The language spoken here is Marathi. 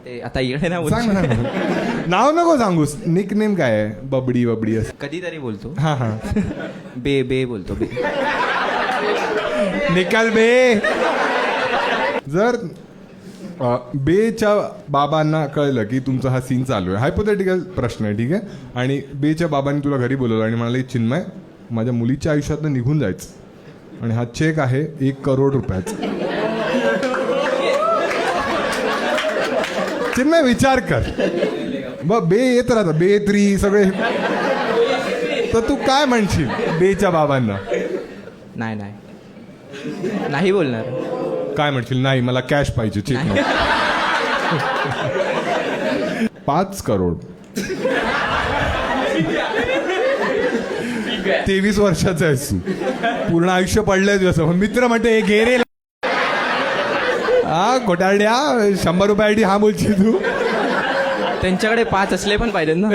ते आता इकडे ना सांग ना. नाव नको सांगूस. निक नेम काय आहे? बबडी बबडी असं. कधीतरी बोलतो. हा हा. बे बे बोलतो बे. निकाल बे. जर बेच्या बाबांना कळलं की तुमचा हा सीन चालू आहे, हायपोथेटिकल प्रश्न आहे, ठीक आहे, आणि बेच्या बाबांनी तुला घरी बोलवलं आणि म्हणाले चिन्मय माझ्या मुलीच्या आयुष्यातनं निघून जायचं आणि हा चेक आहे 1 करोड रुपयाचा. चिन्मय विचार कर. बे येत राहतं, बे 3 सगळे, तर तू काय म्हणशील बेच्या बाबांना? नाही नाही नाही बोलणार. काय म्हणशील? नाही, मला कॅश पाहिजे, चेक नाही. 5 करोड. 23 वर्षाचा आहेस तू, पूर्ण आयुष्य पडलंय असं. मित्र म्हणते घे रे हा घोटाळड्या, 100 रुपयासाठी हा बोलशील तू? त्यांच्याकडे 5 असले पण पाहिजे ना.